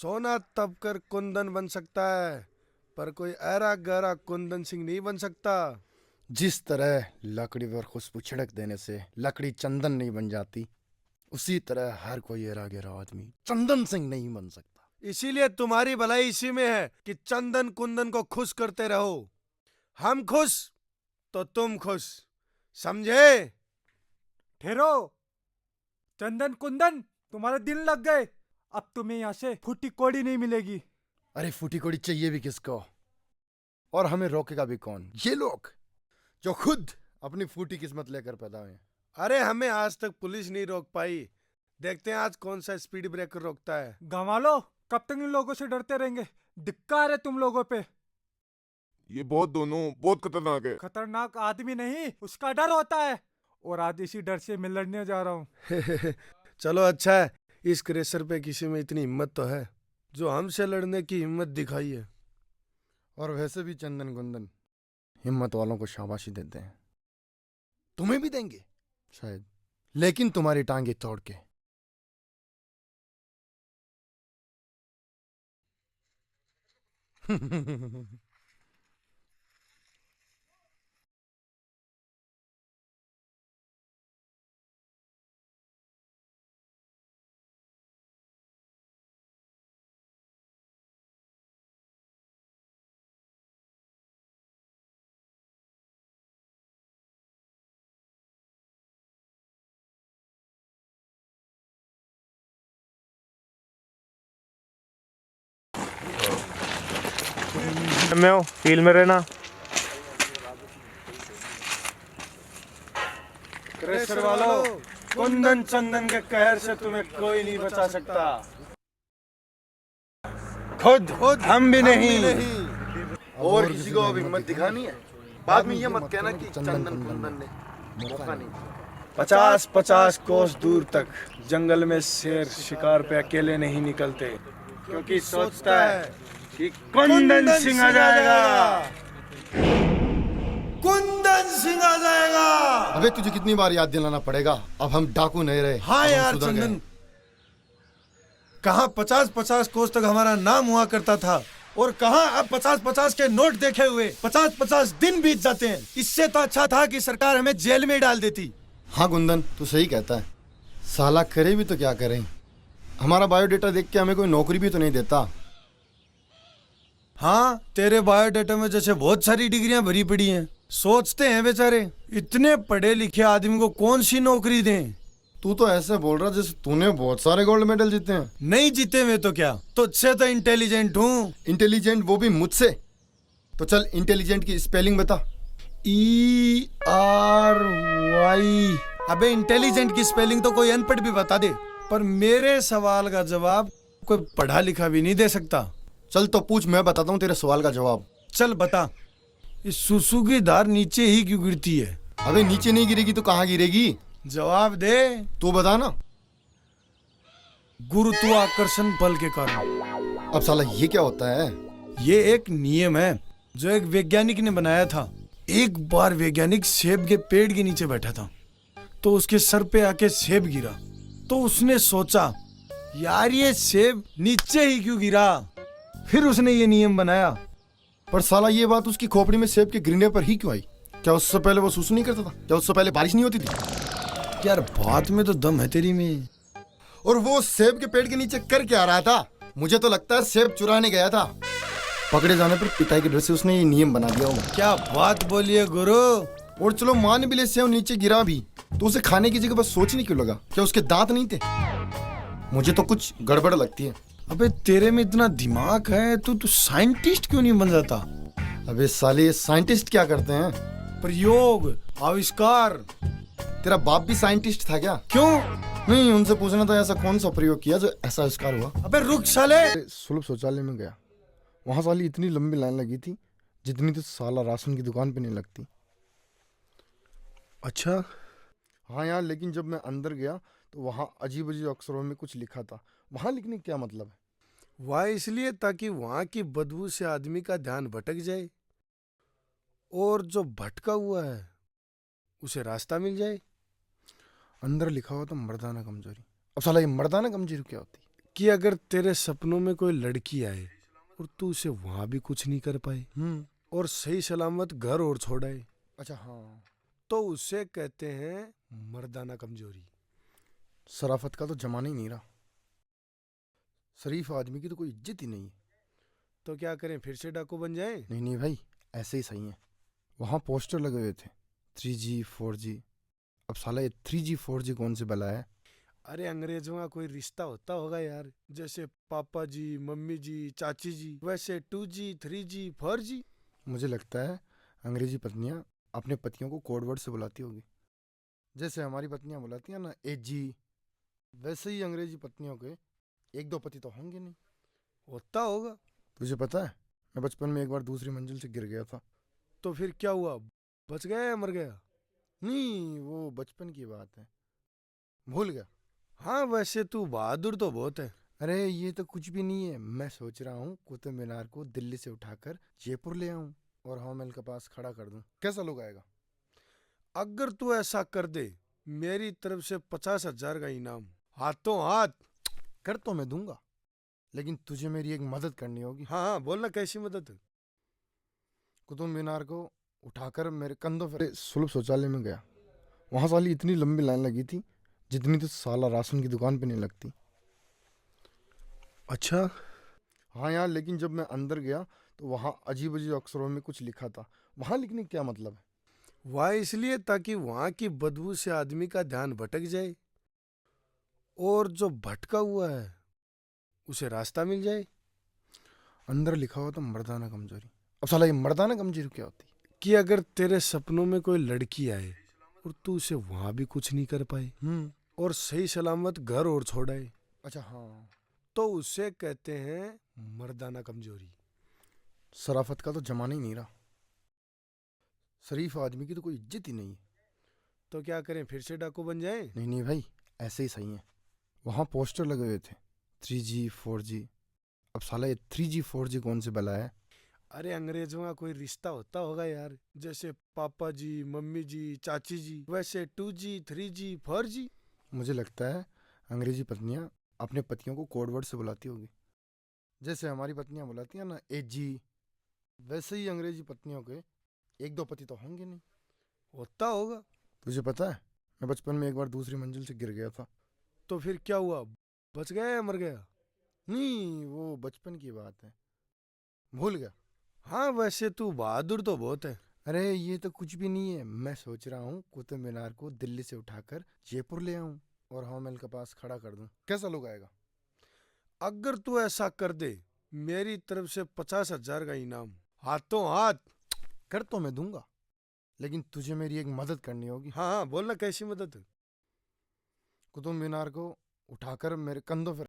सोना तप कर कुंदन बन सकता है, पर कोई ऐरा गहरा कुंदन सिंह नहीं बन सकता। जिस तरह लकड़ी पर खुशबू छिड़क देने से लकड़ी चंदन नहीं बन जाती, उसी तरह हर कोई एरा गेरा आदमी चंदन सिंह नहीं बन सकता। इसीलिए तुम्हारी भलाई इसी में है कि चंदन कुंदन को खुश करते रहो। हम खुश तो तुम खुश, समझे? ठहरो। चंदन कुंदन, तुम्हारे दिन लग गए। अब तुम्हें यहाँ से फूटी कोड़ी नहीं मिलेगी। अरे फूटी कोड़ी चाहिए भी किसको, और हमें रोकेगा भी कौन? ये लोग जो खुद अपनी फूटी किस्मत लेकर पैदा हुए। अरे हमें आज तक पुलिस नहीं रोक पाई, देखते हैं आज कौन सा स्पीड ब्रेकर रोकता है। गंवा लो, कब तक इन लोगों से डरते रहेंगे? धिक्कार है तुम लोगों पे। ये बहुत खतरनाक है। खतरनाक आदमी नहीं, उसका डर होता है। और आज इसी डर से मैं लड़ने जा रहा हूँ। चलो अच्छा है, इस क्रेशर पे किसी में इतनी हिम्मत तो है जो हमसे लड़ने की हिम्मत दिखाई है। और वैसे भी चंदन कुंदन हिम्मत वालों को शाबाशी देते हैं। तुम्हें भी देंगे शायद, लेकिन तुम्हारी टांगे तोड़ के। में हो, फील में रहना। क्रेशर वालों, कुंदन चंदन के कहर से तुम्हें कोई नहीं बचा सकता, खुद हम भी नहीं। और किसी को अब हिम्मत दिखानी है, बाद में ये मत कहना कि चंदन कुंदन ने मौका नहीं दिया। 50-50 कोस दूर तक जंगल में शेर शिकार पे अकेले नहीं निकलते, क्योंकि सोचता है कि कुंदन सिंह आ जाएगा, कुंदन सिंह आ जाएगा। अबे तुझे कितनी बार याद दिलाना पड़ेगा, अब हम डाकू नहीं रहे। हाँ अब हम यार सुधर गए। चंदन, कहाँ 50-50 कोस तक हमारा नाम हुआ करता था, और कहाँ अब 50-50 के नोट देखे हुए 50-50 दिन बीत जाते हैं। इससे तो अच्छा था कि सरकार हमें जेल में डाल देती। हाँ कुंदन, तू सही कहता है। साला करे भी तो क्या करें, हमारा बायोडेटा देख के हमें कोई नौकरी भी तो नहीं देता। हाँ, तेरे बायोडाटा में जैसे बहुत सारी डिग्रियां भरी पड़ी हैं। सोचते हैं बेचारे इतने पढ़े लिखे आदमी को कौन सी नौकरी दें। तू तो ऐसे बोल रहा जैसे तूने बहुत सारे गोल्ड मेडल जीते हैं। नहीं जीते हुए तो क्या, तुझसे तो इंटेलिजेंट हूँ। इंटेलिजेंट, वो भी मुझसे। तो चल इंटेलिजेंट की स्पेलिंग बता। ERY। अबे इंटेलिजेंट की स्पेलिंग तो कोई अनपढ़ भी बता दे, पर मेरे सवाल का जवाब कोई पढ़ा लिखा भी नहीं दे सकता। चल तो पूछ, मैं बताता हूँ तेरे सवाल का जवाब। चल बता, इस सुसु की धार नीचे ही क्यों गिरती है? अबे नीचे नहीं गिरेगी तो कहाँ गिरेगी? जवाब दे। तू बता ना। गुरुत्वाकर्षण बल के कारण। अब साला ये क्या होता है? ये एक नियम है जो एक वैज्ञानिक ने बनाया था। एक बार वैज्ञानिक सेब के पेड़ के नीचे बैठा था, तो उसके सर पे आके सेब गिरा। तो उसने सोचा, यार ये सेब नीचे ही क्यों गिरा? फिर उसने ये नियम बनाया। पर साला ये बात उसकी खोपड़ी में सेब के गिरने पर ही क्यों आई? क्या उससे पहले वो सुसु नहीं करता था? क्या उससे पहले बारिश नहीं होती थी? यार बात में तो दम है तेरी में। और वो सेब के पेड़ के नीचे कर क्या रहा था? मुझे तो लगता है सेब चुराने गया था। पकड़े जाने पर पिटाई के डर से उसने ये नियम बना दिया होगा। क्या बात बोली है गुरु। और चलो मान भी ले सेब नीचे गिरा भी, तो उसे खाने की जगह बस सोचने क्यों लगा? क्या उसके दांत नहीं थे? मुझे तो कुछ गड़बड़ लगती है। अबे तेरे में इतना दिमाग है, तू साइंटिस्ट क्यों नहीं बन जाता? अबे साले साइंटिस्ट क्या करते हैं? प्रयोग, आविष्कार। तेरा बाप भी साइंटिस्ट था क्या? क्यों? नहीं, उनसे पूछना था ऐसा कौन सा प्रयोग किया जो ऐसा आविष्कार हुआ। अबे रुक साले। सुलभ शौचालय में गया, वहां साली इतनी लंबी लाइन लगी थी जितनी तो साला राशन की दुकान पे नहीं लगती। अच्छा। हाँ यार, लेकिन जब मैं अंदर गया तो वहाँ अजीब अजीब अक्षरों में कुछ लिखा था। वहाँ लिखने का क्या मतलब है? वह इसलिए ताकि वहां की बदबू से आदमी का ध्यान भटक जाए, और जो भटका हुआ है उसे रास्ता मिल जाए। अंदर लिखा हुआ था मर्दाना कमजोरी। अब साला ये मर्दाना कमजोरी क्या होती? कि अगर तेरे सपनों में कोई लड़की आए और तू उसे वहां भी कुछ नहीं कर पाए और सही सलामत घर और छोड़ आए, अच्छा हाँ, तो उसे कहते हैं मर्दाना कमजोरी। शराफत का तो जमाना ही नहीं रहा। शरीफ आदमी की तो कोई इज्जत ही नहीं है। तो क्या करें, फिर से डाकू बन जाए? नहीं नहीं भाई, ऐसे ही सही है। वहाँ पोस्टर लगे हुए थे 3G 4G। अब साला ये 3G 4G कौन से बला है? अरे अंग्रेजों का कोई रिश्ता होता होगा यार, जैसे पापा जी, मम्मी जी, चाची जी, वैसे 2G 3G 4G। मुझे लगता है अंग्रेजी पत्नियां अपने पतियों को कोड वर्ड से बुलाती होगी, जैसे हमारी पत्नियां बुलाती हैं ना 8G। वैसे ही अंग्रेजी पत्नियों के एक दो पति तो होंगे नहीं। होता होगा। तुझे पता है, मैं बचपन में एक बार दूसरी मंजिल से गिर गया था। तो फिर क्या हुआ, बच गया या मर गया? नहीं, वो बचपन की बात है, भूल गया। हाँ, वैसे तू बहादुर तो बहुत है। अरे ये तो कुछ भी नहीं है। मैं सोच रहा हूँ कुतुब मीनार को दिल्ली से उठाकर जयपुर ले आऊं और हवा महल के पास खड़ा कर दूं। कैसा लोग आएगा? अगर तू ऐसा कर दे, मेरी तरफ से 50,000 का इनाम, हाथों हाथ। कर तो मैं दूंगा, लेकिन तुझे मेरी एक मदद करनी होगी। हाँ हाँ, बोलना कैसी मदद? कुतुब मीनार को उठाकर मेरे कंधों पर सुलभ शौचालय में गया। वहां साली इतनी लंबी लाइन लगी थी जितनी तो साला राशन की दुकान पे नहीं लगती। अच्छा, हाँ यार, लेकिन जब मैं अंदर गया तो वहाँ अजीब अजीब अक्षरों में कुछ लिखा था। वहाँ लिखने का क्या मतलब है? वह इसलिए ताकि वहां की बदबू से आदमी का ध्यान भटक जाए और जो भटका हुआ है उसे रास्ता मिल जाए। अंदर लिखा हुआ था मर्दाना कमजोरी। अब साला ये मर्दाना कमजोरी क्या होती कि अगर तेरे सपनों में कोई लड़की आए और तू उसे वहां भी कुछ नहीं कर पाए है? और सही सलामत घर और छोड़ आए, अच्छा हाँ, तो उसे कहते हैं मर्दाना कमजोरी। शराफत का तो जमाना ही नहीं रहा। शरीफ आदमी की तो कोई इज्जत ही नहीं है। तो क्या करें, फिर से डाकू बन जाए? नहीं नहीं भाई, ऐसे ही सही है। वहाँ पोस्टर लगे हुए थे 3G 4G। अब साला ये 3G 4G कौन से बला है? अरे अंग्रेजों का कोई रिश्ता होता होगा यार, जैसे पापा जी, मम्मी जी, चाची जी, वैसे 2G 3G 4G। मुझे लगता है अंग्रेजी पत्नियां अपने पतियों को कोड वर्ड से बुलाती होगी, जैसे हमारी पत्नियां बुलाती हैं ना 8G। वैसे ही अंग्रेजी पत्नियों के एक दो पति तो होंगे नहीं। होता होगा। तुझे पता है, मैं बचपन में एक बार दूसरी मंजिल से गिर गया था। तो फिर क्या हुआ, बच गया या मर गया? नहीं, वो बचपन की बात है, भूल गया। हाँ, वैसे तू बहादुर तो बहुत है। अरे ये तो कुछ भी नहीं है। मैं सोच रहा हूँ कुतुब मीनार को दिल्ली से उठाकर जयपुर ले आऊं और हवा महल के पास खड़ा कर दूं। कैसा लोग आएगा? अगर तू ऐसा कर दे, मेरी तरफ से 50,000 का इनाम, हाथों हाथ। कर तो मैं दूंगा, लेकिन तुझे मेरी एक मदद करनी होगी। हाँ हाँ, बोलना कैसी मदद? कुतुब मीनार को उठाकर मेरे कंधों पर